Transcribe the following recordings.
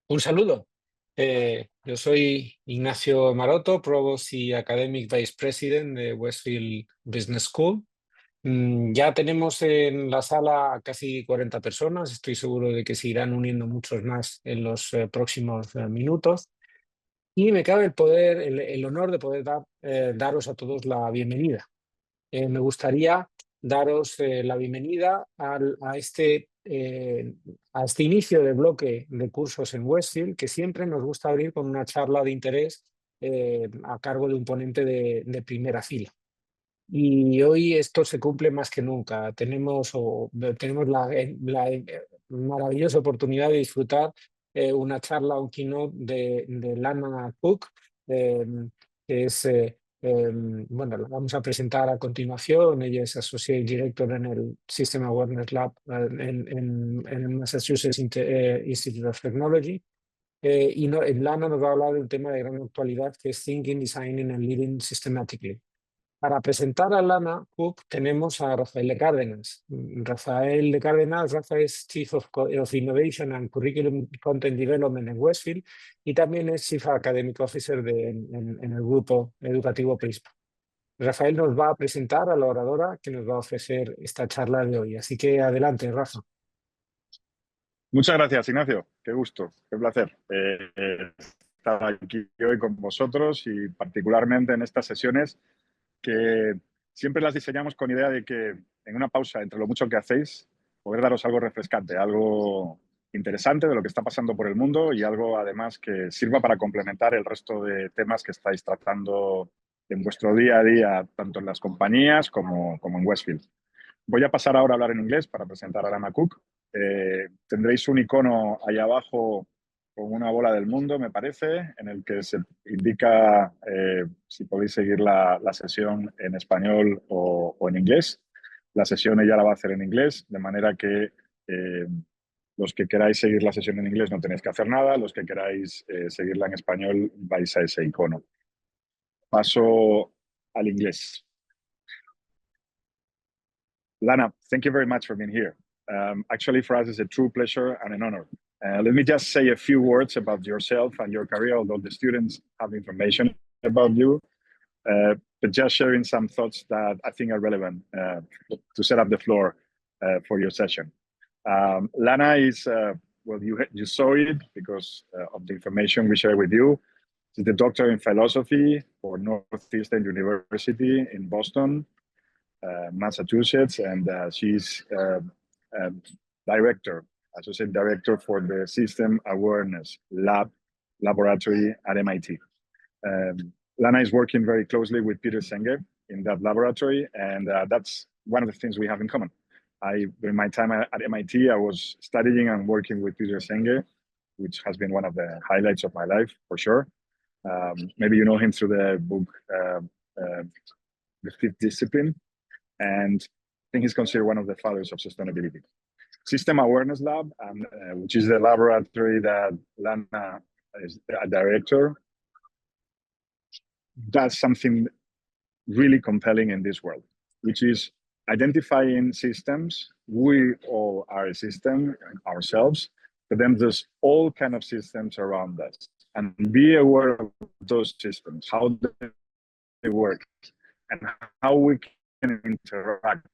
Un saludo. Yo soy Ignacio Maroto, Provost y Academic Vice President de Westfield Business School. Ya tenemos en la sala a casi 40 personas. Estoy seguro de que se irán uniendo muchos más en los próximos minutos. Y me cabe el honor de poder daros a todos la bienvenida. Me gustaría daros la bienvenida a este inicio de bloque de cursos en Westfield, que siempre nos gusta abrir con una charla de interés a cargo de un ponente de primera fila. Y hoy esto se cumple más que nunca. Tenemos la maravillosa oportunidad de disfrutar una charla, un keynote de Lana Cook, eh, que es, bueno, la vamos a presentar a continuación. Ella es Associate Director en el System Awareness Lab en el Massachusetts Institute of Technology. Lana nos va a hablar del tema de gran actualidad, que es Thinking, Designing and Leading Systematically. Para presentar a Lana Cook tenemos a Rafael de Cárdenas. Rafa es Chief of Innovation and Curriculum Content Development en Westfield y también es Chief Academic Officer en el grupo educativo Prisma. Rafael nos va a presentar a la oradora que nos va a ofrecer esta charla de hoy. Así que adelante, Rafa. Muchas gracias, Ignacio. Qué gusto, qué placer estar aquí hoy con vosotros y particularmente en estas sesiones que siempre las diseñamos con idea de que en una pausa entre lo mucho que hacéis, poder daros algo refrescante, algo interesante de lo que está pasando por el mundo y algo además que sirva para complementar el resto de temas que estáis tratando en vuestro día a día, tanto en las compañías como en Westfield. Voy a pasar ahora a hablar en inglés para presentar a Lana Cook. Tendréis un icono ahí abajo con una bola del mundo, me parece, en el que se indica si podéis seguir la sesión en español o en inglés. La sesión ella la va a hacer en inglés, de manera que los que queráis seguir la sesión en inglés no tenéis que hacer nada, los que queráis seguirla en español vais a ese icono. Paso al inglés. Lana, thank you very much for being here. Actually, for us, it's a true pleasure and an honor. Let me just say a few words about yourself and your career, although the students have information about you, but just sharing some thoughts that I think are relevant to set up the floor for your session. Lana is, well, you saw it because of the information we share with you. She's the doctor in philosophy for Northeastern University in Boston. Massachusetts, and she's associate director for the System Awareness Laboratory at MIT. Lana is working very closely with Peter Senge in that laboratory, and that's one of the things we have in common. During my time at MIT, I was studying and working with Peter Senge, which has been one of the highlights of my life, for sure. Maybe you know him through the book, The Fifth Discipline, and I think he's considered one of the fathers of sustainability. System Awareness Lab, which is the laboratory that Lana is a director, does something really compelling in this world, which is identifying systems. We all are a system ourselves, but then there's all kinds of systems around us, and be aware of those systems, how they work, and how we can interact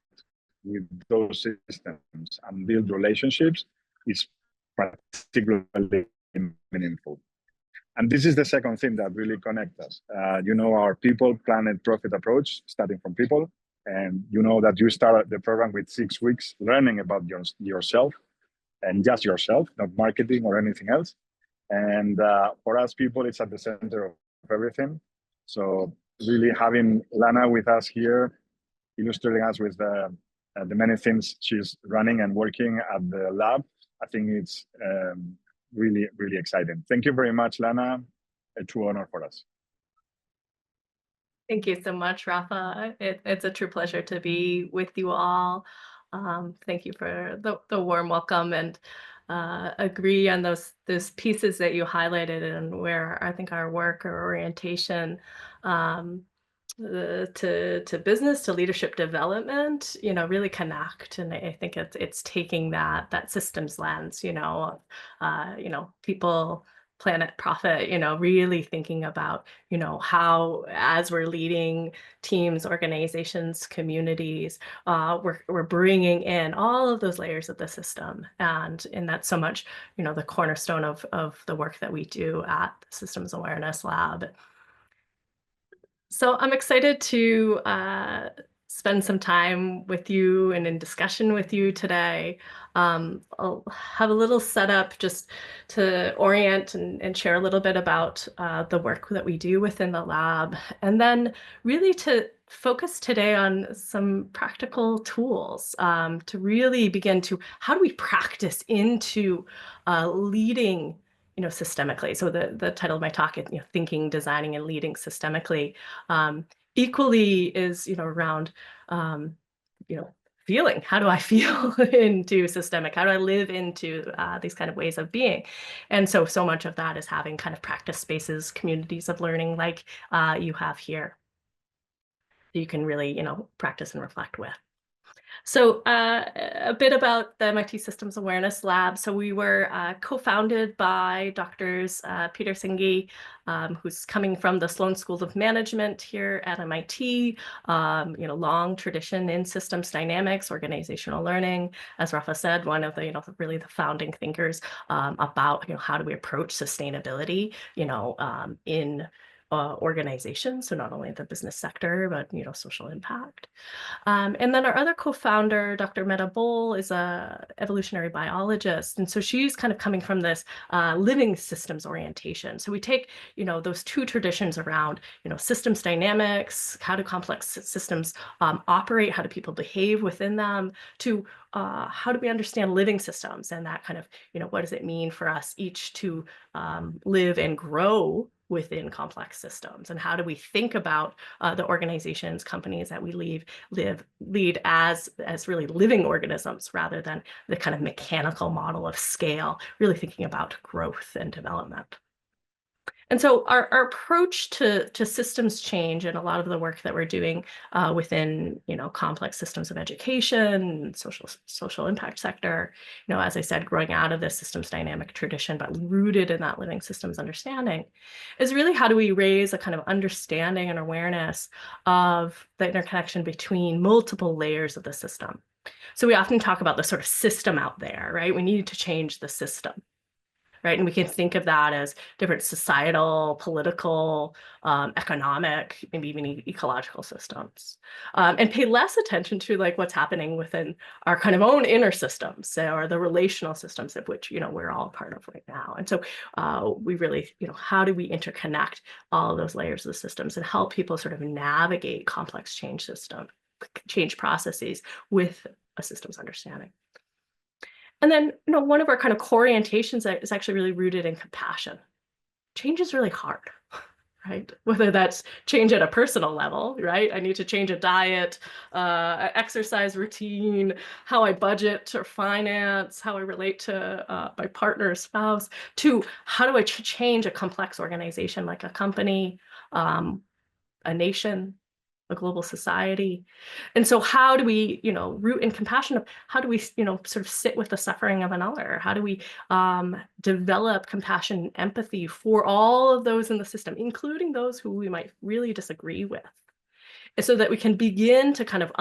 with those systems and build relationships is particularly meaningful. And this is the second thing that really connects us. Our people, planet, profit approach, starting from people. And you know that you start the program with 6 weeks learning about yourself and just yourself, not marketing or anything else. And for us people, it's at the center of everything. So really having Lana with us here, illustrating us with the many things she's running and working at the lab, I think it's really, really exciting. Thank you very much, Lana. A true honor for us. Thank you so much, Rafa. It's a true pleasure to be with you all. Thank you for the warm welcome, and agree on those pieces that you highlighted and where I think our work or orientation to business, to leadership development, really connect. And I think it's taking that systems lens, people, planet, profit, really thinking about, how, as we're leading teams, organizations, communities, we're bringing in all of those layers of the system. And that's so much, the cornerstone of the work that we do at the Systems Awareness Lab. So I'm excited to spend some time with you and in discussion with you today. I'll have a little setup just to orient and share a little bit about the work that we do within the lab, and then really to focus today on some practical tools to really begin to, how do we practice into leading systemically. So the title of my talk is, Thinking, Designing, and Leading Systemically. Equally is, around, feeling. How do I feel into systemic? How do I live into these kind of ways of being? And so much of that is having kind of practice spaces, communities of learning like you have here, that you can really, practice and reflect with. So a bit about the MIT Systems Awareness Lab. So we were co-founded by Drs. Peter Singhi, who's coming from the Sloan School of Management here at MIT, long tradition in systems dynamics, organizational learning. As Rafa said, one of the, really the founding thinkers about, how do we approach sustainability, in organizations. So not only the business sector, but, social impact. And then our other co-founder, Dr. Meta Bowl, is a evolutionary biologist. And so she's kind of coming from this living systems orientation. So we take, those two traditions around, systems dynamics, how do complex systems operate, how do people behave within them, to how do we understand living systems, and that kind of, what does it mean for us each to live and grow within complex systems, and how do we think about the organizations, companies that we lead as really living organisms, rather than the kind of mechanical model of scale, really thinking about growth and development. And so our approach to systems change, and a lot of the work that we're doing within, complex systems of education, social impact sector, as I said, growing out of this systems dynamic tradition, but rooted in that living systems understanding, is really how do we raise a kind of understanding and awareness of the interconnection between multiple layers of the system. So we often talk about the sort of system out there, right? We need to change the system. Right. And we can think of that as different societal, political, economic, maybe even ecological systems, and pay less attention to like what's happening within our kind of own inner systems, or the relational systems of which, we're all a part of right now. And so we really, how do we interconnect all of those layers of the systems and help people sort of navigate complex change processes with a systems understanding? And then, one of our kind of core orientations is actually really rooted in compassion. Change is really hard, right? Whether that's change at a personal level, right? I need to change a diet, exercise routine, how I budget or finance, how I relate to my partner or spouse, to how do I change a complex organization like a company, a nation, a global society. And so how do we, root in compassion? How do we, sort of sit with the suffering of another? How do we develop compassion and empathy for all of those in the system, including those who we might really disagree with? So that we can begin to kind of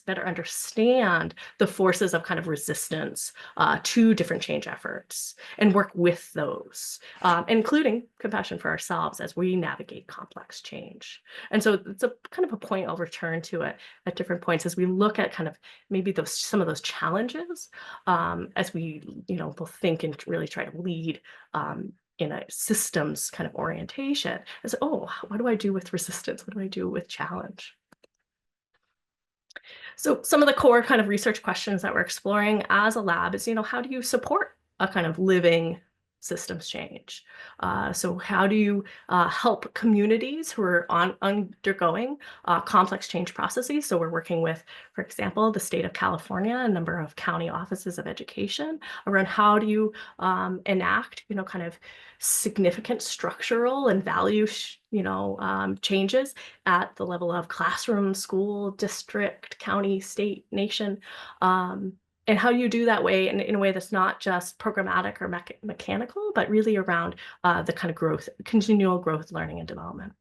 better understand the forces of kind of resistance to different change efforts, and work with those, including compassion for ourselves as we navigate complex change. And so it's a kind of a point I'll return to it at different points as we look at kind of maybe some of those challenges as we, both think and really try to lead in a systems kind of orientation. As, what do I do with resistance? What do I do with challenge? So some of the core kind of research questions that we're exploring as a lab is, how do you support a kind of living systems change. So how do you help communities who are undergoing complex change processes? So we're working with, for example, the state of California, a number of county offices of education around how do you enact, kind of significant structural and value, changes at the level of classroom, school, district, county, state, nation. And how you do that way in a way that's not just programmatic or mechanical, but really around the kind of growth, continual growth, learning, and development.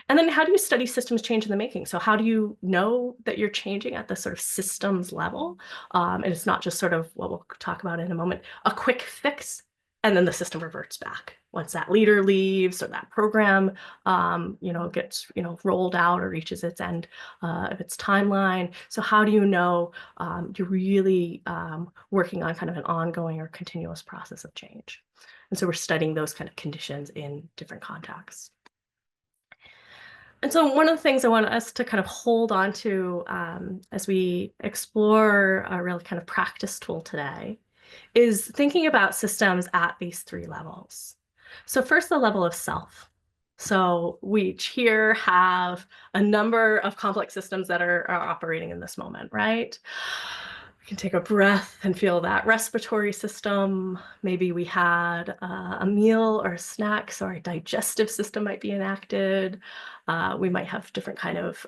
And then how do you study systems change in the making? So how do you know that you're changing at the sort of systems level? And it's not just sort of what we'll talk about in a moment, a quick fix, and then the system reverts back once that leader leaves or that program, gets, rolled out or reaches its end of its timeline. So how do you know you're really working on kind of an ongoing or continuous process of change? And so we're studying those kind of conditions in different contexts. And so one of the things I want us to kind of hold on to as we explore a really kind of practice tool today is thinking about systems at these three levels. So first, the level of self. So we each here have a number of complex systems that are operating in this moment, right? We can take a breath and feel that respiratory system. Maybe we had a meal or a snack, so our digestive system might be enacted. We might have different kind of,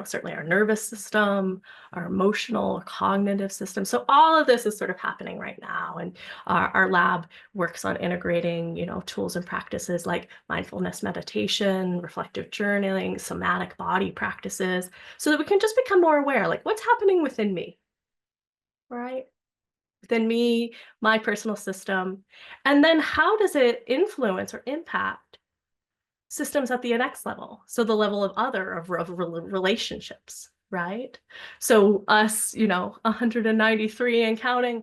certainly our nervous system, our emotional or cognitive system. So all of this is sort of happening right now. And our lab works on integrating, tools and practices like mindfulness meditation, reflective journaling, somatic body practices, so that we can just become more aware, like what's happening within me, right? Within me, my personal system. And then how does it influence or impact systems at the next level? So the level of relationships, right? So us, 193 and counting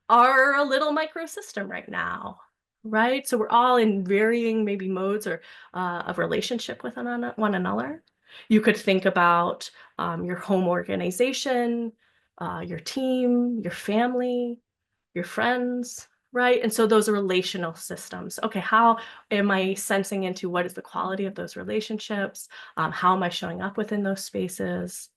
are a little microsystem right now, right? So we're all in varying maybe modes or of relationship with one another. You could think about your home organization, your team, your family, your friends, right? And so those are relational systems. Okay, how am I sensing into what is the quality of those relationships? How am I showing up within those spaces?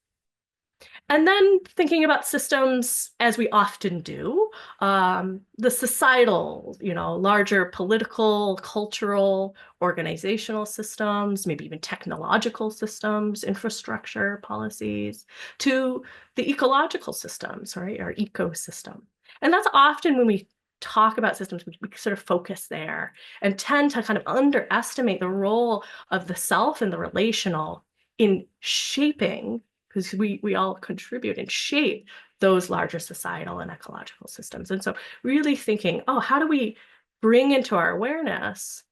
And then thinking about systems, as we often do, the societal, larger political, cultural, organizational systems, maybe even technological systems, infrastructure, policies, to the ecological systems, right, our ecosystem. And that's often when we talk about systems, we sort of focus there and tend to kind of underestimate the role of the self and the relational in shaping, because we all contribute and shape those larger societal and ecological systems. And so really thinking, how do we bring into our awareness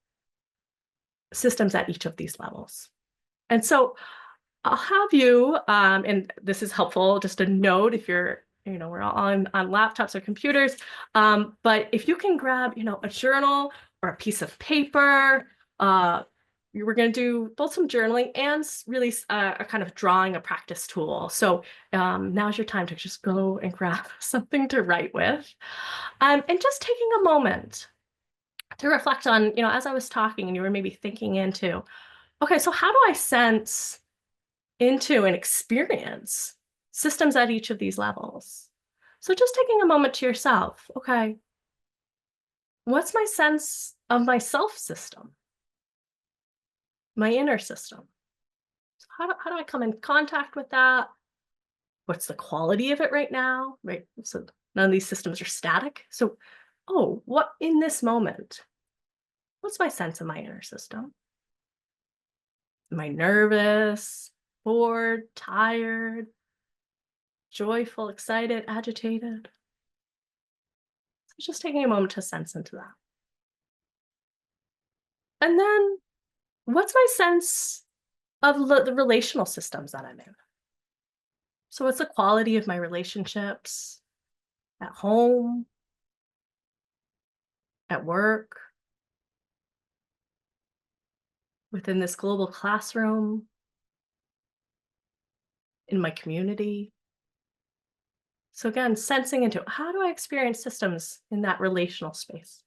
systems at each of these levels? And so I'll have you, and this is helpful, just a note if you're, we're all on laptops or computers, but if you can grab, a journal or a piece of paper, we're going to do both some journaling and really a kind of drawing a practice tool. So now's your time to just go and grab something to write with. And just taking a moment to reflect on, as I was talking and you were maybe thinking into, okay, so how do I sense into and experience systems at each of these levels? So just taking a moment to yourself, okay, what's my sense of my self system? My inner system. So how do I come in contact with that? What's the quality of it right now? Right. So none of these systems are static. So, what in this moment? What's my sense of my inner system? Am I nervous, bored, tired, joyful, excited, agitated? So just taking a moment to sense into that. And then what's my sense of the relational systems that I'm in? So what's the quality of my relationships at home, at work, within this global classroom, in my community? So again, sensing into how do I experience systems in that relational space?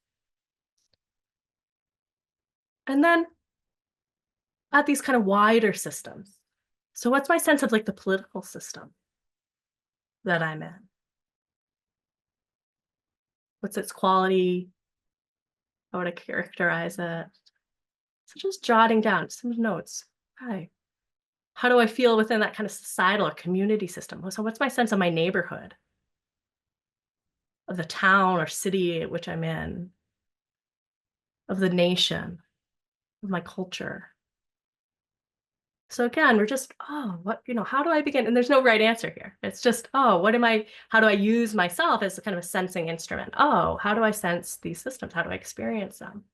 And then at these kind of wider systems. So what's my sense of like the political system that I'm in? What's its quality? How would I characterize it? So just jotting down some notes. Hi. How do I feel within that kind of societal or community system? So what's my sense of my neighborhood? Of the town or city at which I'm in? Of the nation? Of my culture? So again, we're just, what, how do I begin? And there's no right answer here. It's just, how do I use myself as a kind of a sensing instrument? How do I sense these systems? How do I experience them?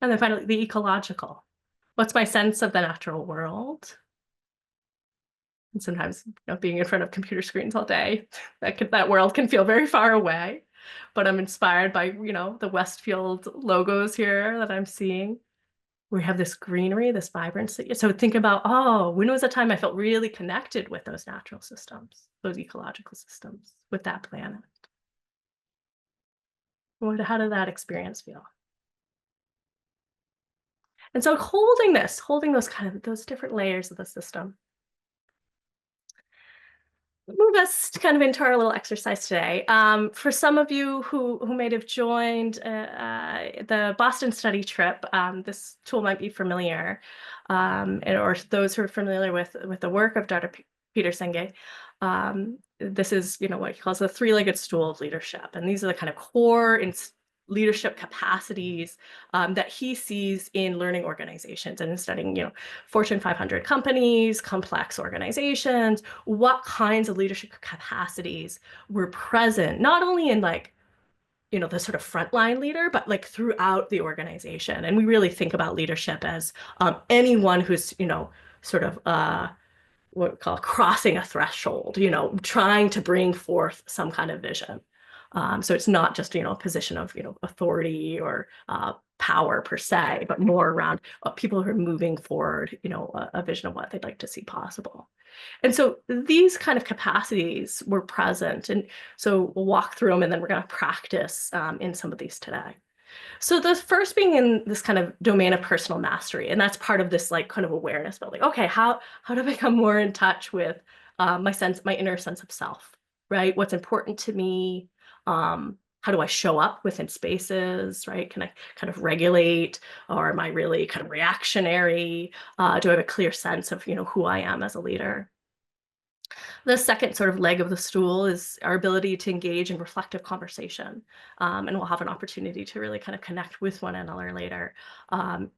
And then finally, the ecological. What's my sense of the natural world? And sometimes, being in front of computer screens all day, that world can feel very far away. But I'm inspired by, the Westfield logos here that I'm seeing. We have this greenery, this vibrancy. So think about, when was the time I felt really connected with those natural systems, those ecological systems, with that planet? How did that experience feel? And so holding those different layers of the system. Move us kind of into our little exercise today. For some of you who may have joined the Boston study trip, this tool might be familiar, or those who are familiar with the work of Dr. Peter Senge. This is, what he calls the three-legged stool of leadership, and these are the kind of core leadership capacities that he sees in learning organizations and in studying, Fortune 500 companies, complex organizations, what kinds of leadership capacities were present, not only in the sort of frontline leader, but throughout the organization. And we really think about leadership as anyone who's, sort of what we call crossing a threshold, trying to bring forth some kind of vision. So it's not just, a position of, authority or power per se, but more around people who are moving forward, a vision of what they'd like to see possible. And so these kind of capacities were present. And so we'll walk through them, and then we're going to practice in some of these today. So the first being in this kind of domain of personal mastery, and that's part of this kind of awareness building. Okay, how do I become more in touch with my inner sense of self, right? What's important to me? How do I show up within spaces, right? Can I kind of regulate, or am I really kind of reactionary? Do I have a clear sense of, who I am as a leader? The second sort of leg of the stool is our ability to engage in reflective conversation. And we'll have an opportunity to really kind of connect with one another later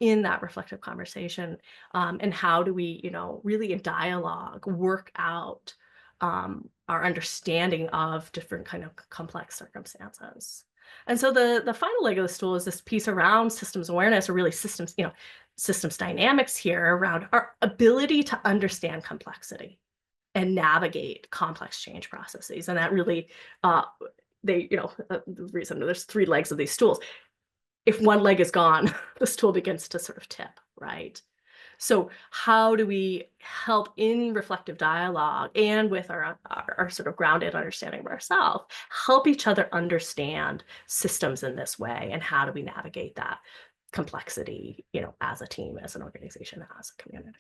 in that reflective conversation. And how do we, really in dialogue, work out our understanding of different kind of complex circumstances. And so the final leg of the stool is this piece around systems awareness, or really systems dynamics here, around our ability to understand complexity and navigate complex change processes. And that really, the reason there's three legs of these stools. If one leg is gone, the stool begins to sort of tip, right? So how do we help in reflective dialogue and with our sort of grounded understanding of ourselves, help each other understand systems in this way? And how do we navigate that complexity, as a team, as an organization, as a community?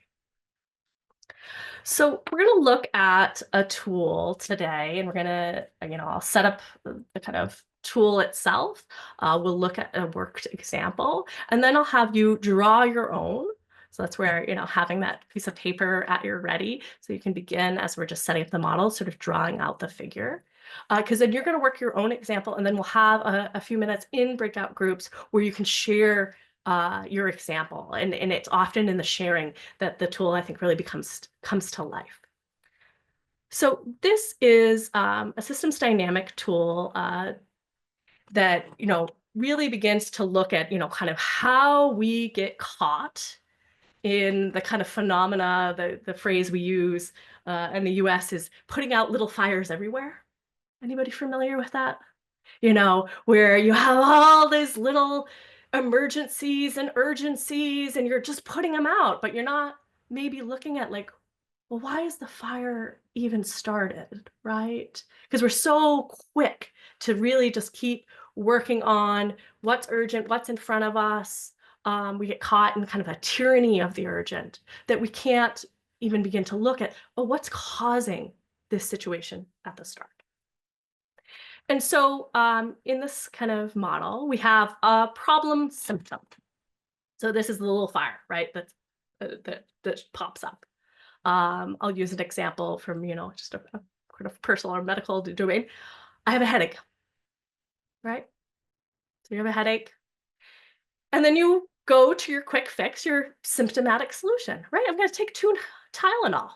So we're going to look at a tool today, and we're going to, I'll set up the kind of tool itself. We'll look at a worked example, and then I'll have you draw your own. So that's where, having that piece of paper at your ready, so you can begin, as we're just setting up the model, sort of drawing out the figure. Because then you're going to work your own example, and then we'll have a few minutes in breakout groups where you can share your example, and it's often in the sharing that the tool, I think, really comes to life. So this is a systems dynamic tool that really begins to look at kind of how we get caught in the kind of phenomena. The phrase we use in the US is putting out little fires everywhere. Anybody familiar with that? Where you have all these little emergencies and urgencies, and you're just putting them out, but you're not maybe looking at well, why is the fire even started, right? Because we're so quick to really just keep working on what's urgent, what's in front of us. We get caught in kind of a tyranny of the urgent that we can't even begin to look at, oh, what's causing this situation at the start? And so in this kind of model, we have a problem symptom. So this is the little fire, right? That pops up. I'll use an example from, just a kind of personal or medical domain. I have a headache, right? So you have a headache. And then you go to your quick fix, your symptomatic solution, right? I'm going to take 2 Tylenol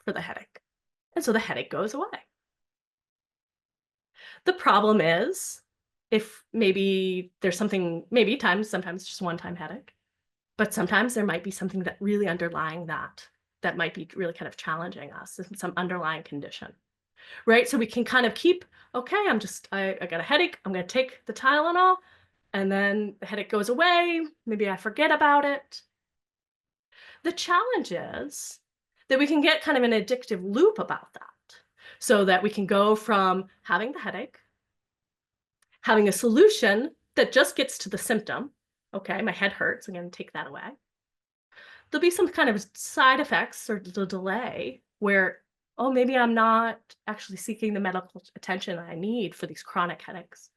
for the headache. And so the headache goes away. The problem is if maybe there's something, sometimes just one-time headache, but sometimes there might be something that really underlying that might be really kind of challenging us, some underlying condition, right? So we can kind of keep, okay, I got a headache, I'm going to take the Tylenol, and then the headache goes away. Maybe I forget about it. The challenge is that we can get kind of an addictive loop about that, so that we can go from having the headache, having a solution that just gets to the symptom. Okay, my head hurts, I'm going to take that away. There'll be some kind of side effects or the delay where, oh, maybe I'm not actually seeking the medical attention I need for these chronic headaches.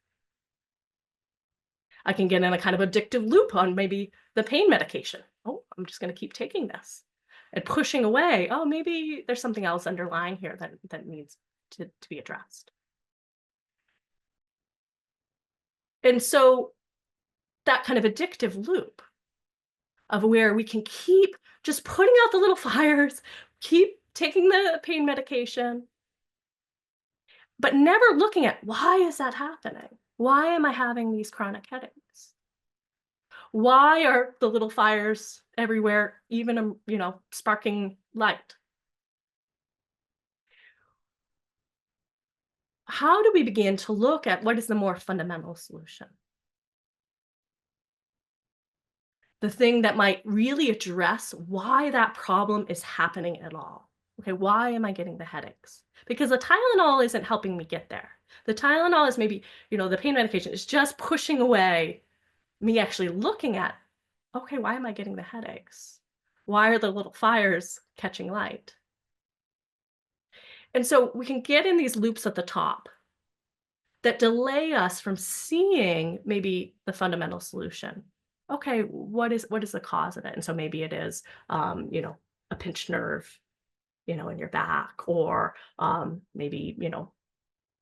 I can get in a kind of addictive loop on maybe the pain medication. Oh, I'm just going to keep taking this and pushing away. Oh, maybe there's something else underlying here that needs to be addressed. And so that kind of addictive loop of where we can keep just putting out the little fires, keep taking the pain medication, but never looking at, why is that happening? Why am I having these chronic headaches? Why are the little fires everywhere, even, sparking light? How do we begin to look at what is the more fundamental solution? The thing that might really address why that problem is happening at all. Okay, why am I getting the headaches? Because the Tylenol isn't helping me get there. The Tylenol is maybe, the pain medication is just pushing away me actually looking at, okay, why am I getting the headaches? Why are the little fires catching light? And so we can get in these loops at the top that delay us from seeing maybe the fundamental solution. Okay, what is the cause of it? And so maybe it is, a pinched nerve, in your back, or maybe,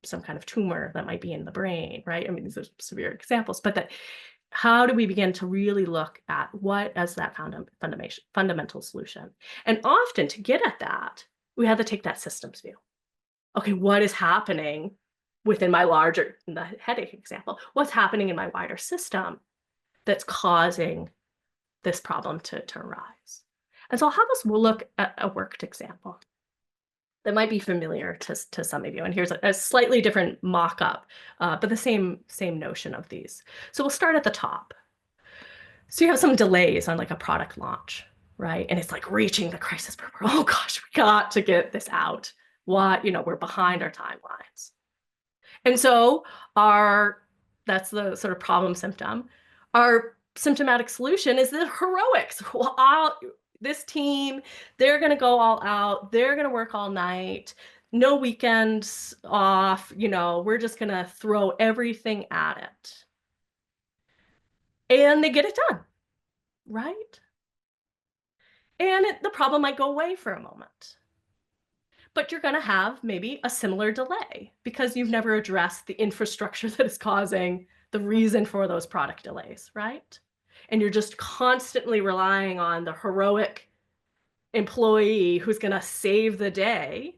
some kind of tumor that might be in the brain, right? I mean, these are severe examples, but how do we begin to really look at what is that fundamental solution? And often to get at that, we have to take that systems view. Okay, what is happening within the headache example, what's happening in my wider system that's causing this problem to arise? And so I'll have us look at a worked example that might be familiar to some of you. And here's a slightly different mock-up, but the same notion of these. So we'll start at the top. So you have some delays on like a product launch, right? And it's like reaching the crisis point. Oh gosh, we got to get this out. We're behind our timelines. And so that's the sort of problem symptom. Our symptomatic solution is the heroics. Well, this team, they're going to go all out. They're going to work all night. No weekends off. We're just going to throw everything at it. And they get it done, right? And the problem might go away for a moment. But you're going to have maybe a similar delay because you've never addressed the infrastructure that is causing the reason for those product delays, right? And you're just constantly relying on the heroic employee who's going to save the day.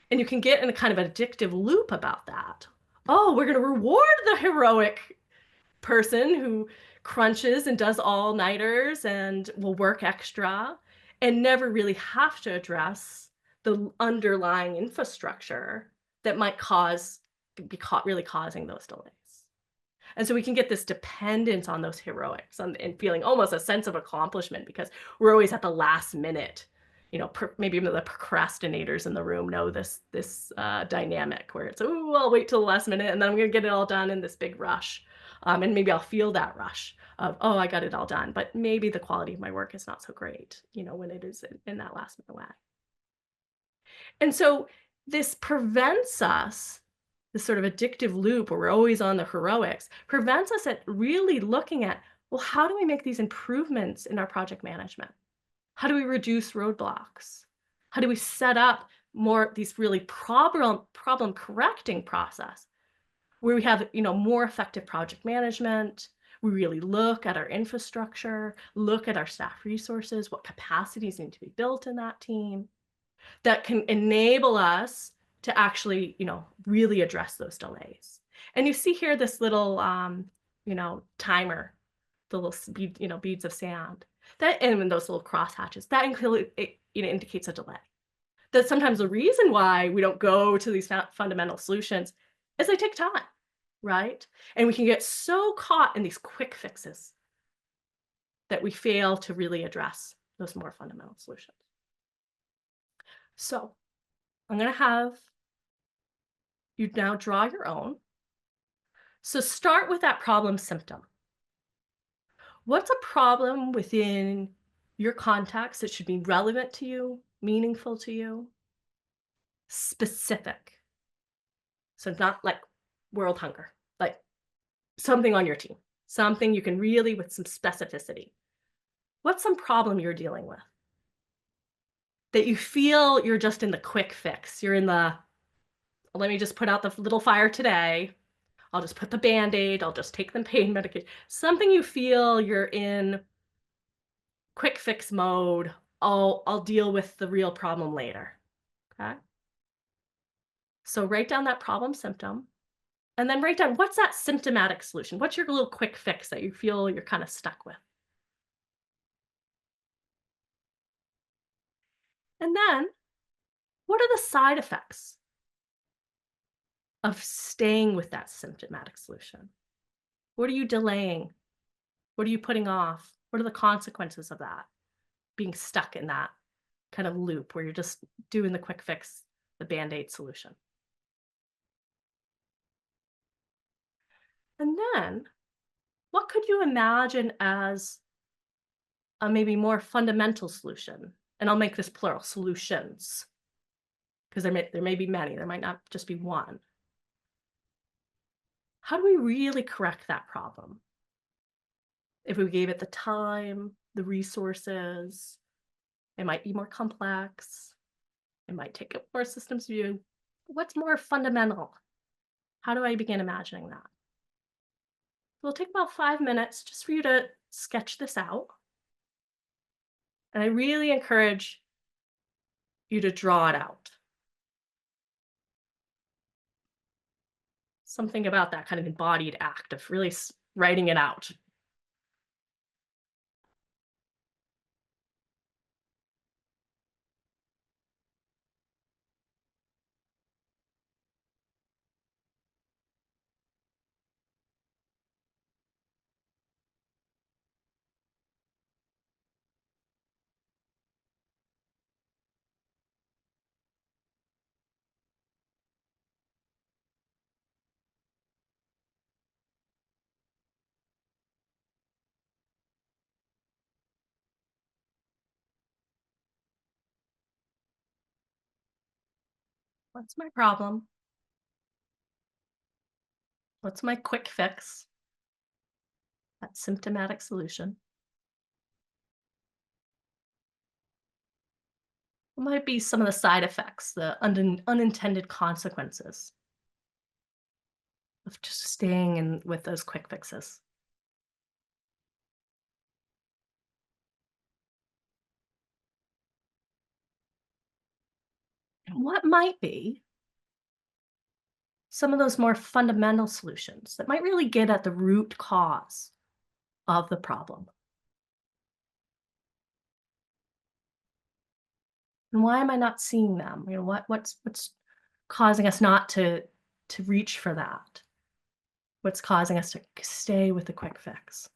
And you can get in a kind of addictive loop about that. Oh, we're going to reward the heroic person who crunches and does all-nighters and will work extra, and never really have to address the underlying infrastructure that might be really causing those delays. And so we can get this dependence on those heroics and feeling almost a sense of accomplishment because we're always at the last minute, maybe the procrastinators in the room know this dynamic where it's, oh, I'll wait till the last minute and then I'm going to get it all done in this big rush. And maybe I'll feel that rush of, oh, I got it all done. But maybe the quality of my work is not so great, when it is in that last minute way. And so this prevents us, this sort of addictive loop where we're always on the heroics, prevents us at really looking at, well, how do we make these improvements in our project management? How do we reduce roadblocks? How do we set up more these really problem correcting process where we have, more effective project management? We really look at our infrastructure, look at our staff resources, what capacities need to be built in that team that can enable us to actually, really address those delays. And you see here this little, timer, the little beads of sand. That, and those little crosshatches, that indicates a delay. That sometimes the reason why we don't go to these fundamental solutions is they take time, right? And we can get so caught in these quick fixes that we fail to really address those more fundamental solutions. So I'm going to have you now draw your own. So start with that problem symptom. What's a problem within your context that should be relevant to you, meaningful to you, specific? So not like world hunger, like something on your team, something you can really, with some specificity. What's some problem you're dealing with that you feel you're just in the quick fix? You're in the, let me just put out the little fire today. I'll just put the Band-Aid. I'll just take the pain medication. Something you feel you're in quick fix mode. I'll deal with the real problem later. Okay. So write down that problem symptom and then write down what's that symptomatic solution? What's your little quick fix that you feel you're kind of stuck with? And then what are the side effects of staying with that symptomatic solution? What are you delaying? What are you putting off? What are the consequences of that? Being stuck in that kind of loop where you're just doing the quick fix, the Band-Aid solution. And then what could you imagine as a maybe more fundamental solution? And I'll make this plural, solutions, because there may be many, there might not just be one. How do we really correct that problem? If we gave it the time, the resources, it might be more complex. It might take a more systems view. What's more fundamental? How do I begin imagining that? It'll take about 5 minutes just for you to sketch this out. And I really encourage you to draw it out. Something about that kind of embodied act of really writing it out. What's my problem? What's my quick fix? That symptomatic solution. What might be some of the side effects, the unintended consequences of just staying in with those quick fixes? And what might be some of those more fundamental solutions that might really get at the root cause of the problem? And why am I not seeing them? What's causing us not to reach for that? What's causing us to stay with the quick fix?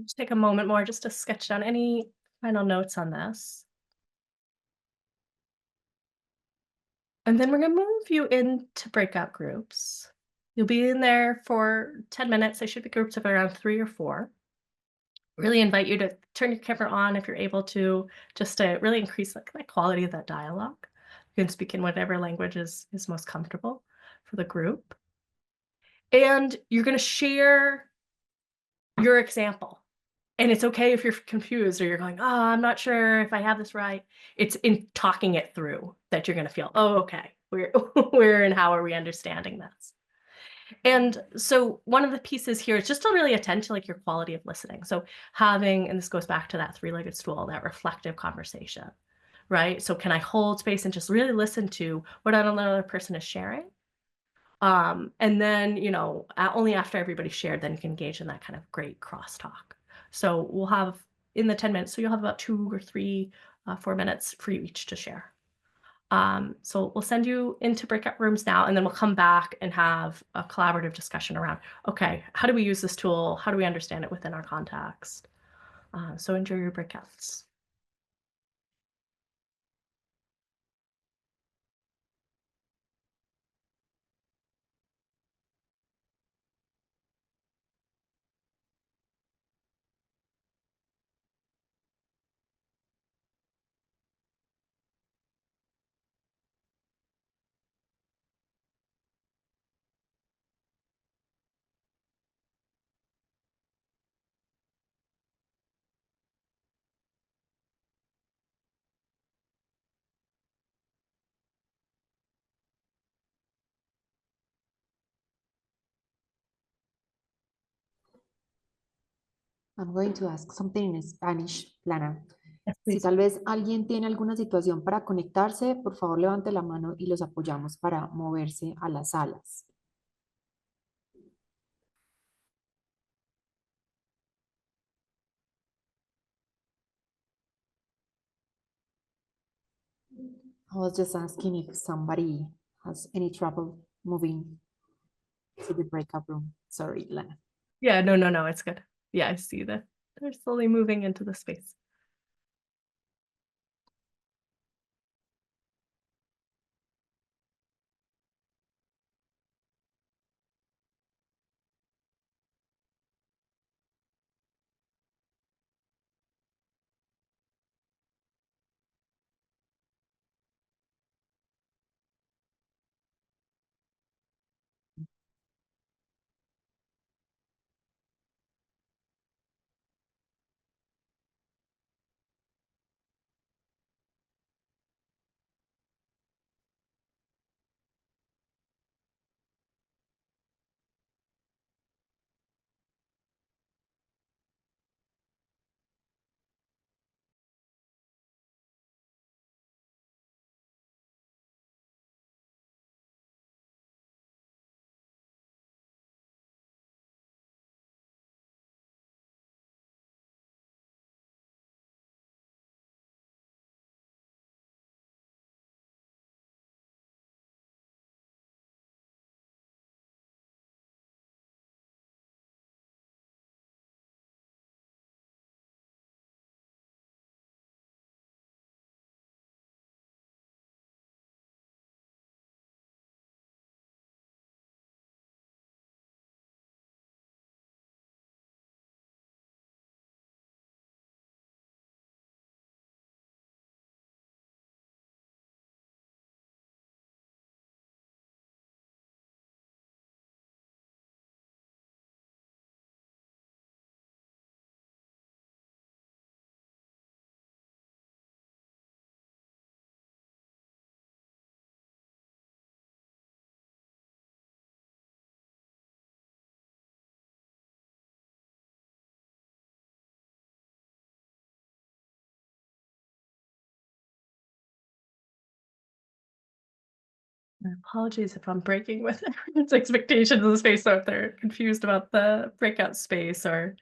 Just take a moment more just to sketch down any final notes on this. And then we're going to move you into breakout groups. You'll be in there for 10 minutes. They should be groups of around 3 or 4. Really invite you to turn your camera on if you're able to, just to really increase the quality of that dialogue. You can speak in whatever language is most comfortable for the group. And you're going to share your example. And it's okay if you're confused or you're going, oh, I'm not sure if I have this right. It's in talking it through that you're going to feel, oh, okay, where and how are we understanding this? And so one of the pieces here is just to really attend to like your quality of listening. So having, and this goes back to that 3-legged stool, that reflective conversation, right? So can I hold space and just really listen to what another person is sharing? And then, only after everybody's shared, then you can engage in that kind of great crosstalk. So we'll have in the 10 minutes, so you'll have about 2 or 3, 4 minutes for you each to share. So we'll send you into breakout rooms now, and then we'll come back and have a collaborative discussion around, okay, how do we use this tool? How do we understand it within our context? So enjoy your breakouts. I'm going to ask something in Spanish, Lana. Yes, Si please. tal vez alguien tiene alguna situación para conectarse, por favor levante la mano y los apoyamos para moverse a las salas. I was just asking if somebody has any trouble moving to the breakout room. Sorry, Lana. Yeah, no, it's good. Yeah, I see that they're slowly moving into the space. Apologies if I'm breaking with everyone's expectations of the space, so if they're confused about the breakout space or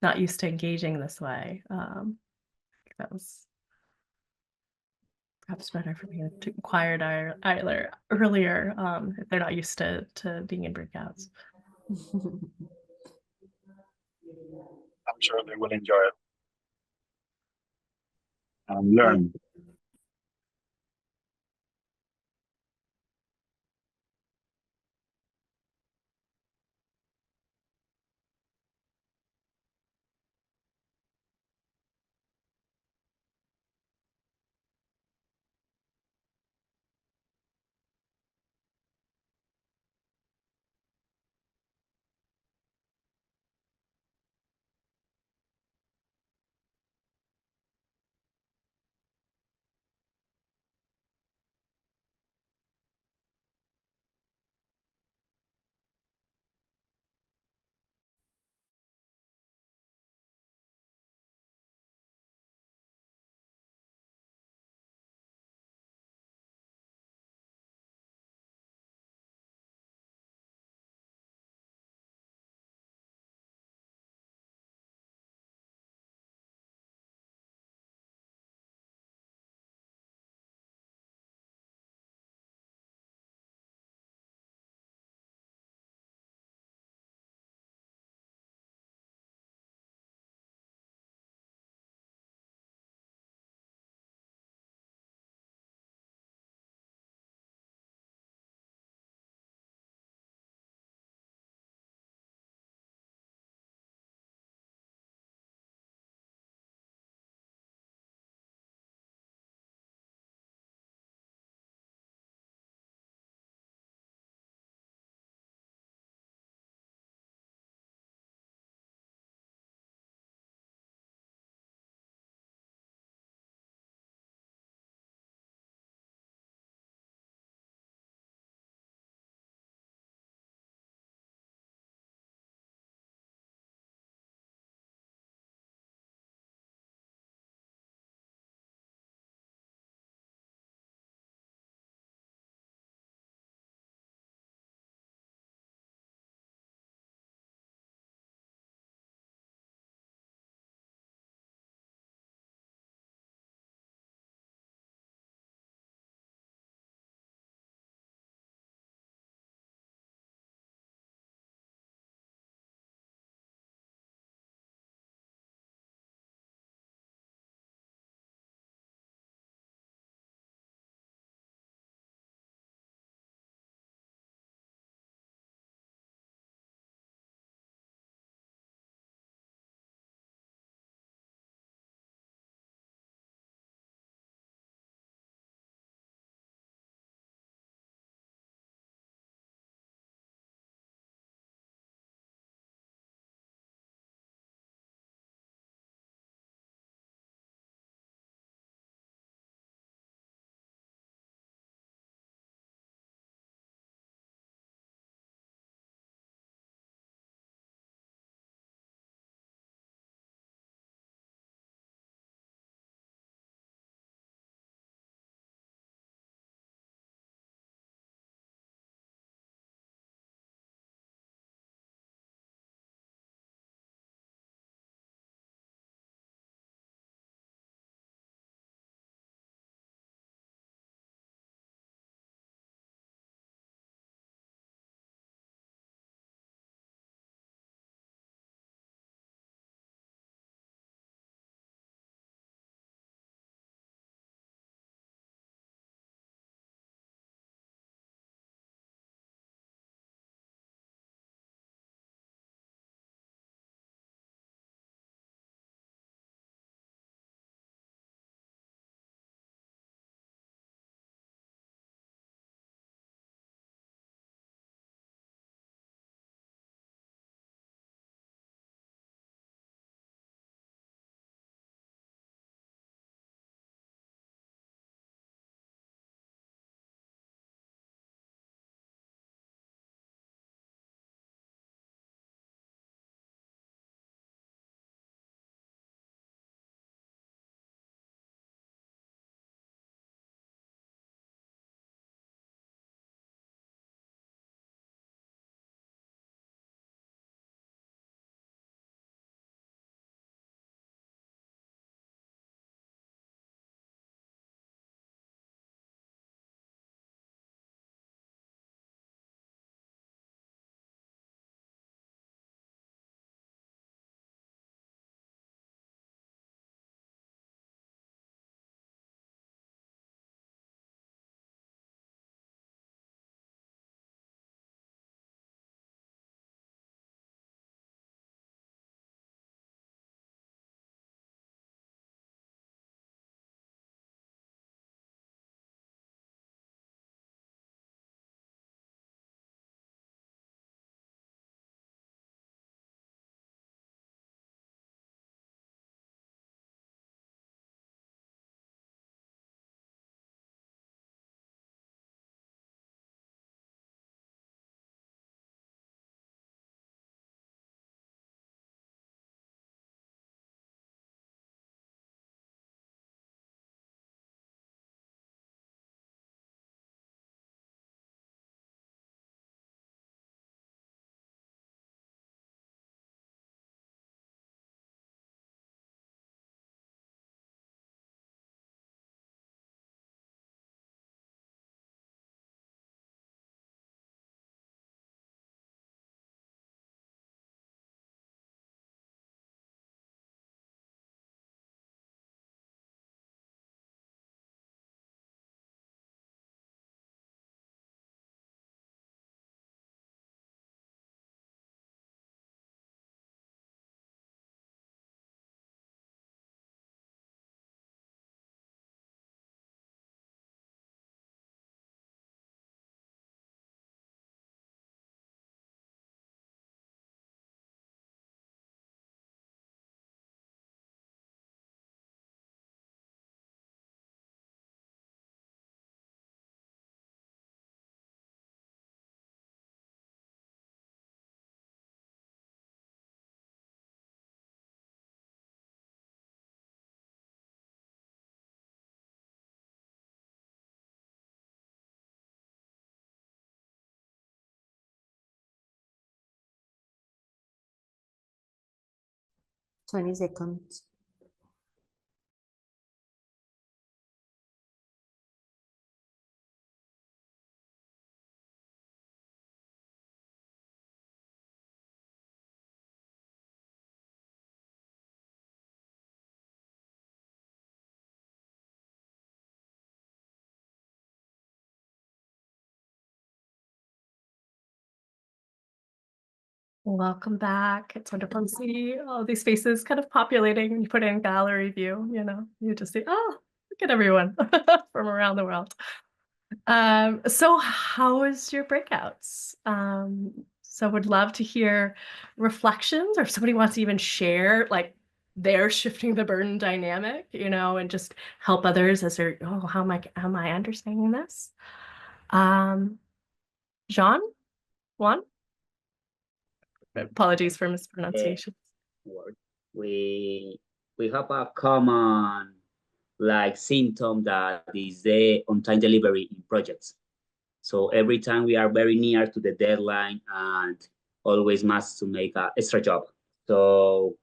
not used to engaging this way. That was perhaps better for me to inquire either earlier if they're not used to being in breakouts. I'm sure they will enjoy it and learn. 20 seconds. Welcome back. It's wonderful to see all these faces kind of populating when you put in gallery view, you just see, oh, look at everyone from around the world. So how was your breakouts? So would love to hear reflections, or if somebody wants to even share like they're shifting the burden dynamic, and just help others as they're, oh, how am I understanding this? Jean, Juan? Apologies for mispronunciation. Word. We have a common symptom that is the on-time delivery in projects. So every time we are very near to the deadline and always must to make an extra job. So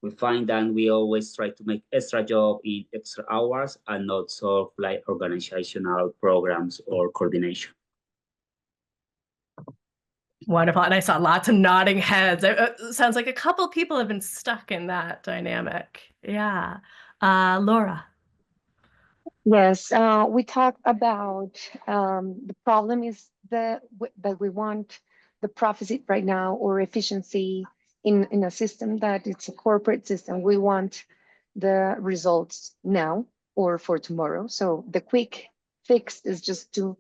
we find that we always try to make extra job in extra hours and not solve organizational programs or coordination. Wonderful. And I saw lots of nodding heads. It sounds like a couple people have been stuck in that dynamic. Yeah. Laura. Yes, we talked about the problem is that we want the profit right now or efficiency in a system that it's a corporate system. We want the results now or for tomorrow. So the quick fix is just to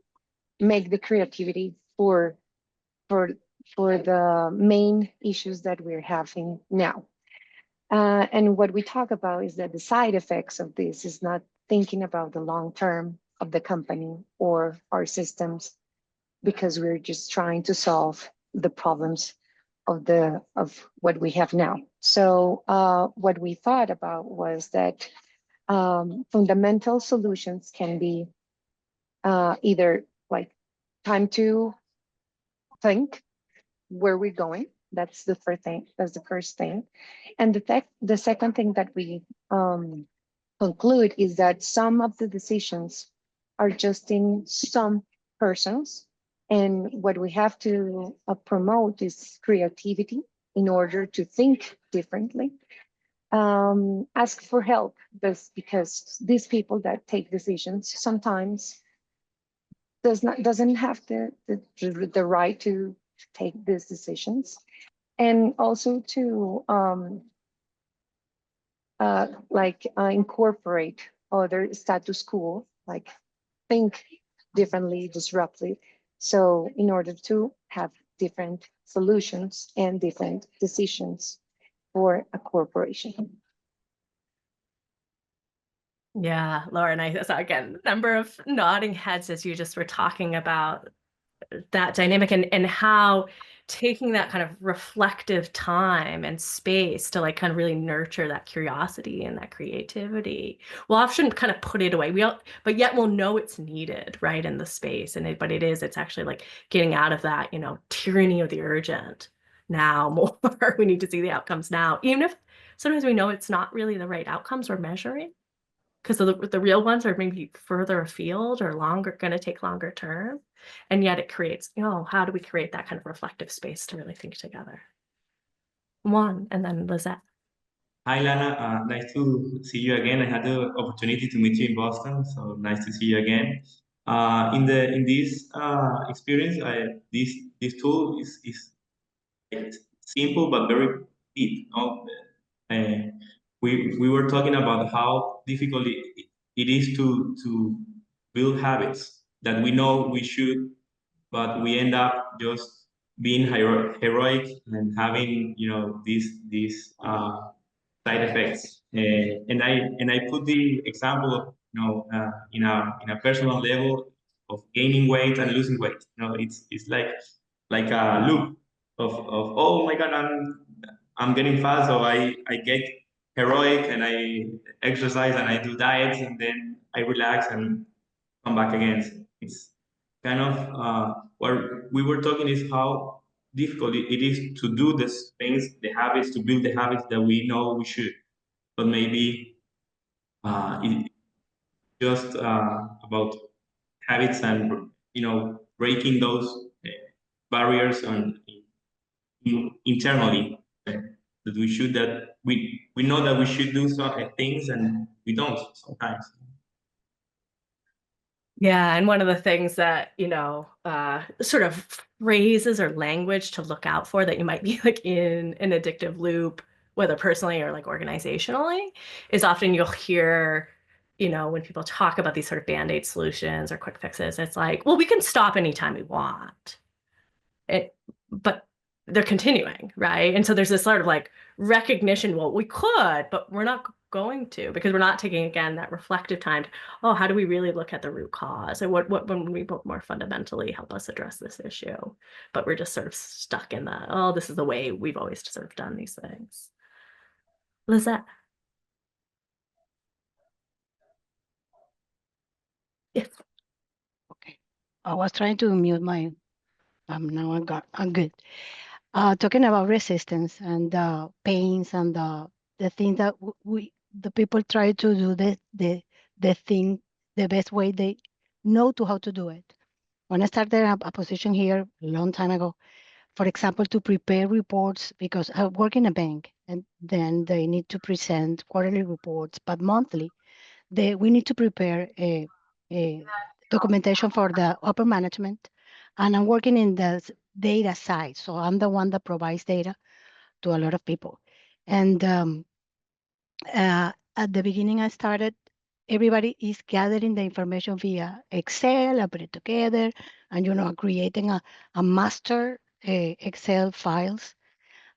make the creativity for the main issues that we're having now. And what we talk about is that the side effects of this is not thinking about the long term of the company or our systems, because we're just trying to solve the problems of what we have now. So what we thought about was that fundamental solutions can be either like time to think where we're going. That's the first thing. That's the first thing. And the second thing that we conclude is that some of the decisions are just in some persons. And what we have to promote is creativity in order to think differently. Ask for help, because these people that take decisions sometimes doesn't have the right to take these decisions, and also to incorporate other status quo, like think differently, disruptively. So in order to have different solutions and different decisions for a corporation. Yeah, Laura, and I saw again number of nodding heads as you just were talking about that dynamic and how taking that kind of reflective time and space to kind of really nurture that curiosity and that creativity. We'll often kind of put it away. But yet we'll know it's needed, right, in the space. But it's actually like getting out of that, tyranny of the urgent now more. We need to see the outcomes now, even if sometimes we know it's not really the right outcomes we're measuring, because the real ones are maybe further afield or going to take longer term. And yet it creates, how do we create that kind of reflective space to really think together? Juan, and then Lizette. Hi, Lana. Nice to see you again. I had the opportunity to meet you in Boston, so nice to see you again. In this experience, this tool is like simple but very deep. Uh, we were talking about how difficult it is to build habits that we know we should, but we end up just being heroic and having these side effects. And I put the example of in a personal level of gaining weight and losing weight. It's like a loop of oh my god, I'm getting fat, so I get heroic and I exercise and I do diets, and then I relax and come back again. It's kind of what we were talking is how difficult it is to do these things, the habits, to build the habits that we know we should. but maybe it's just about habits and breaking those barriers internally. That we know that we should do some things and we don't sometimes. Yeah, and one of the things that, sort of phrases or language to look out for that you might be like in an addictive loop, whether personally or like organizationally, is often you'll hear, when people talk about these sort of Band-Aid solutions or quick fixes, it's like, well, we can stop anytime we want. But they're continuing, right? And so there's this sort of like recognition, well, we could, but we're not going to, because we're not taking, again, that reflective time to, oh, how do we really look at the root cause? And what when we more fundamentally help us address this issue? But we're just sort of stuck in that, oh, this is the way we've always sort of done these things. Lizette? Yes. Okay. I was trying to mute my, now I'm good. Talking about resistance and pains and the thing that the people try to do the thing the best way they know to how to do it. When I started a position here a long time ago, for example, to prepare reports, because I work in a bank and then they need to present quarterly reports, but monthly, we need to prepare a documentation for the upper management. And I'm working in the data side. So I'm the one that provides data to a lot of people. And at the beginning I started, everybody is gathering the information via Excel, I put it together, and creating a master Excel files,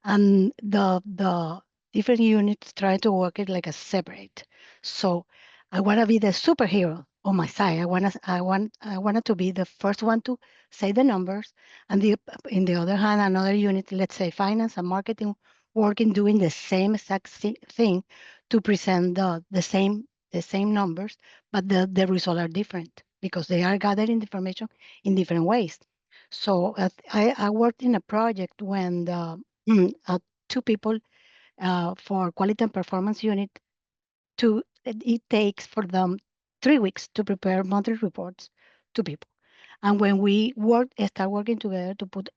and the different units try to work it like a separate. So I want to be the superhero on my side. I wanted to be the first one to say the numbers, and in the other hand, another unit, let's say finance and marketing, working doing the same exact thing to present the same numbers, but the results are different because they are gathering information in different ways. So I worked in a project when two people for quality and performance unit. It takes for them 3 weeks to prepare monthly reports to people. And when we start working together to put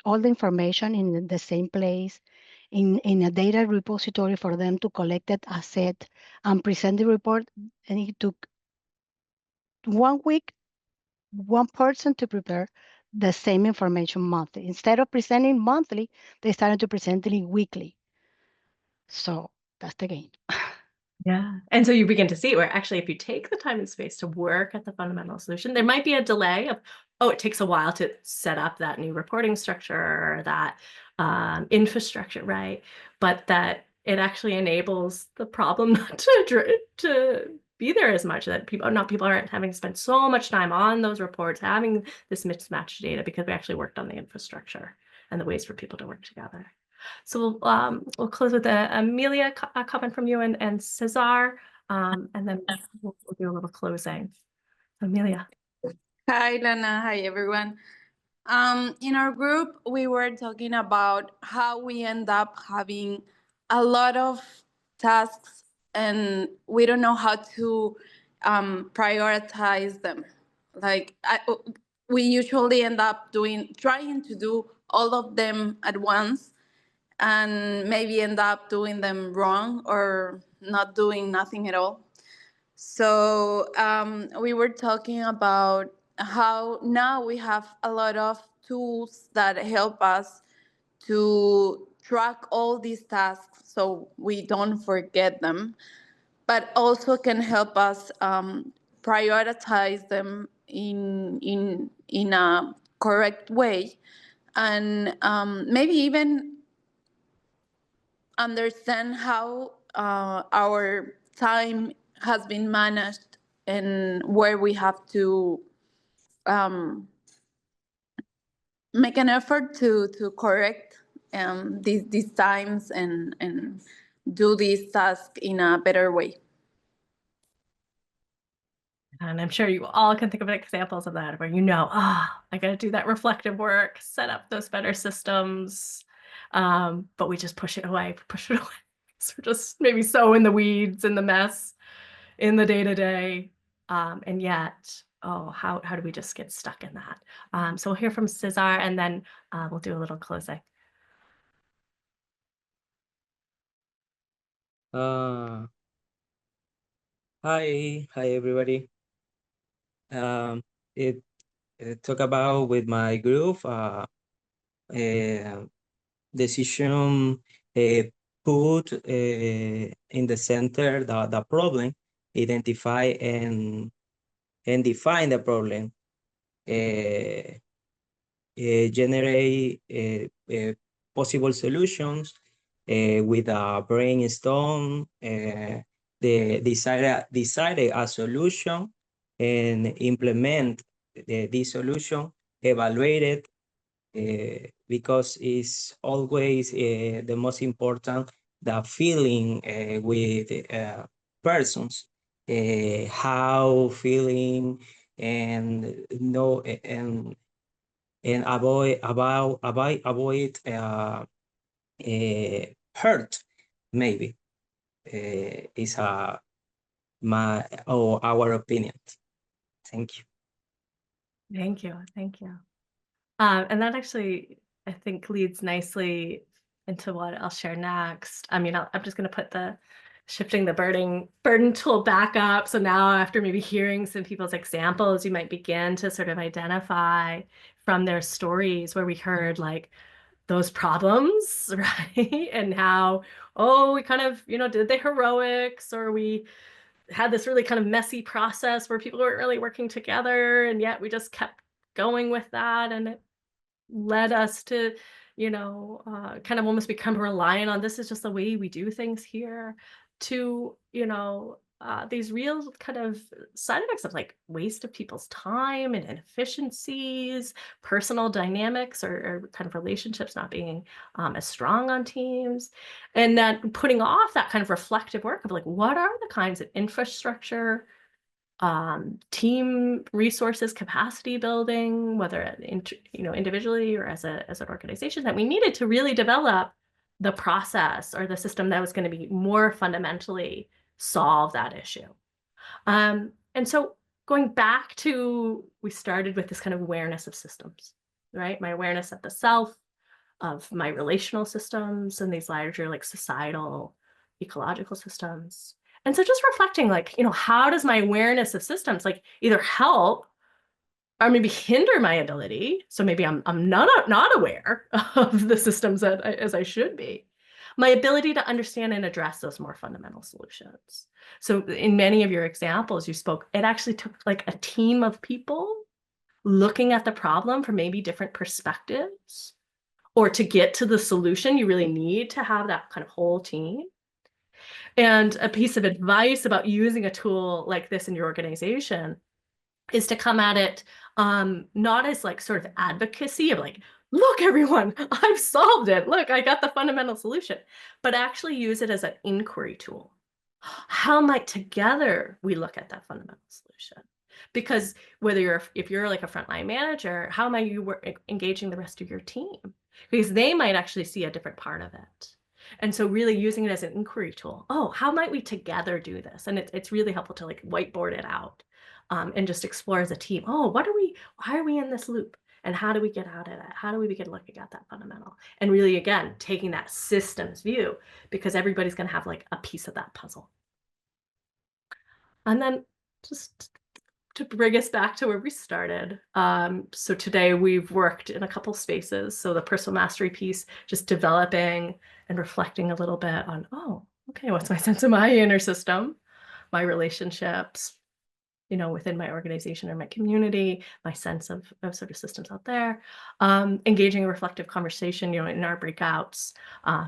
all the information in the same place, in a data repository for them to collect it, asset, and present the report, and it took 1 week, one person to prepare the same information monthly. Instead of presenting monthly, they started to present it weekly. So that's the game. Yeah. And so you begin to see where actually, if you take the time and space to work at the fundamental solution, there might be a delay of, oh, it takes a while to set up that new reporting structure or that infrastructure, right? But that it actually enables the problem not to be there as much, that people aren't having spent so much time on those reports, having this mismatched data, because we actually worked on the infrastructure and the ways for people to work together. So we'll close with Amelia, a comment from you, and Cesar, and then we'll do a little closing. Amelia. Hi, Lana. Hi, everyone. In our group, we were talking about how we end up having a lot of tasks and we don't know how to prioritize them. Like we usually end up trying to do all of them at once, and maybe end up doing them wrong or not doing nothing at all. So we were talking about how now we have a lot of tools that help us to track all these tasks so we don't forget them, but also can help us prioritize them in a correct way, and maybe even understand how our time has been managed and where we have to make an effort to correct these times and do these tasks in a better way. And I'm sure you all can think of examples of that where I got to do that reflective work, set up those better systems, but we just push it away. We're just maybe so in the weeds, in the mess, in the day-to-day. And yet, oh, how do we just get stuck in that? So we'll hear from Cesar, and then we'll do a little closing. Hi everybody. It talk about with my group decision put in the center the problem, identify and define the problem, generate possible solutions with a brainstorm, decide a solution and implement this solution, evaluate it, because it's always the most important, the feeling with persons, how feeling and know and avoid hurt, maybe is our opinion. Thank you. Thank you. Thank you. And that actually, I think, leads nicely into what I'll share next. I mean, I'm just going to put the shifting the burden tool back up. So now, after maybe hearing some people's examples, you might begin to sort of identify from their stories where we heard like those problems, right? And how, oh, we kind of, did the heroics, or we had this really kind of messy process where people weren't really working together, and yet we just kept going with that, and it led us to, kind of almost become reliant on this is just the way we do things here, to, these real kind of side effects of like waste of people's time and inefficiencies, personal dynamics or kind of relationships not being as strong on teams, and then putting off that kind of reflective work of like, what are the kinds of infrastructure, team resources, capacity building, whether individually or as an organization, that we needed to really develop the process or the system that was going to be more fundamentally solve that issue. And so going back to, we started with this kind of awareness of systems, right? My awareness of the self, of my relational systems, and these larger like societal, ecological systems. And so just reflecting like, how does my awareness of systems like either help or maybe hinder my ability? So maybe I'm not aware of the systems as I should be. My ability to understand and address those more fundamental solutions. So in many of your examples you spoke, it actually took like a team of people looking at the problem from maybe different perspectives, or to get to the solution, you really need to have that kind of whole team. And a piece of advice about using a tool like this in your organization is to come at it not as like sort of advocacy of like, look, everyone, I've solved it. Look, I got the fundamental solution, but actually use it as an inquiry tool. How might together we look at that fundamental solution? Because if you're like a frontline manager, how might you engaging the rest of your team? Because they might actually see a different part of it. And so really using it as an inquiry tool. Oh, how might we together do this? And it's really helpful to like whiteboard it out and just explore as a team. Oh, why are we in this loop? And how do we get out of it? How do we begin looking at that fundamental? And really, again, taking that systems view, because everybody's going to have like a piece of that puzzle. And then just to bring us back to where we started. So today we've worked in a couple spaces. So the personal mastery piece, just developing and reflecting a little bit on, oh, okay, what's my sense of my inner system, my relationships, within my organization or my community, my sense of sort of systems out there, engaging a reflective conversation, in our breakouts,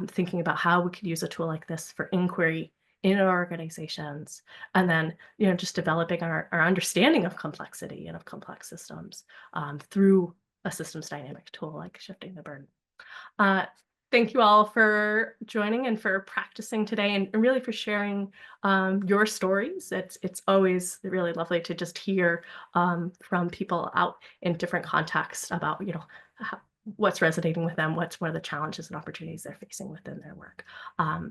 thinking about how we could use a tool like this for inquiry in our organizations, and then, just developing our understanding of complexity and of complex systems through a systems dynamic tool like shifting the burden. Thank you all for joining and for practicing today, and really for sharing your stories. It's always really lovely to just hear from people out in different contexts about, what's resonating with them, what are the challenges and opportunities they're facing within their work.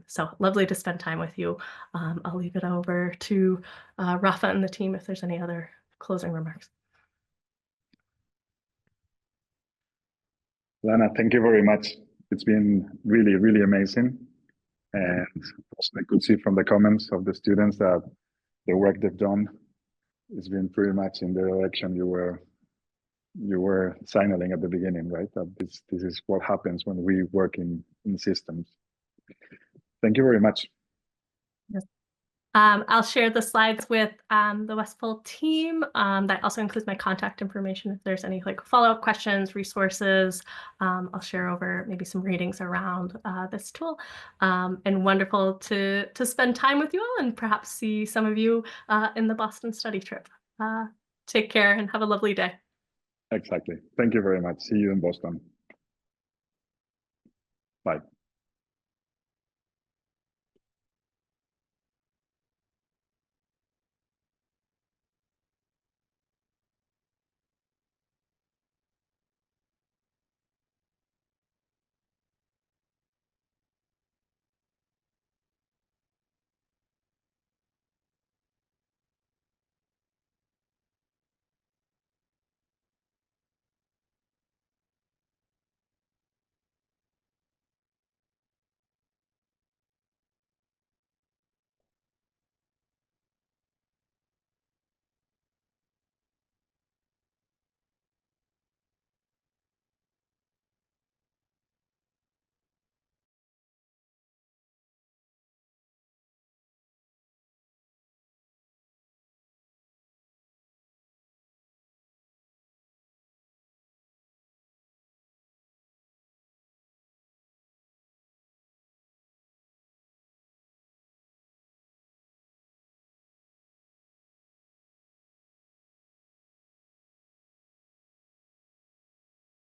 So lovely to spend time with you. I'll leave it over to Rafa and the team if there's any other closing remarks. Lana, thank you very much. It's been really, really amazing. And also I could see from the comments of the students that the work they've done has been pretty much in the direction you were signaling at the beginning, right? That this is what happens when we work in systems. Thank you very much. Yes. I'll share the slides with the Westfall team. That also includes my contact information if there's any like follow-up questions, resources. I'll share over maybe some readings around this tool. And wonderful to spend time with you all and perhaps see some of you in the Boston study trip. Take care and have a lovely day. Exactly. Thank you very much. See you in Boston. Bye.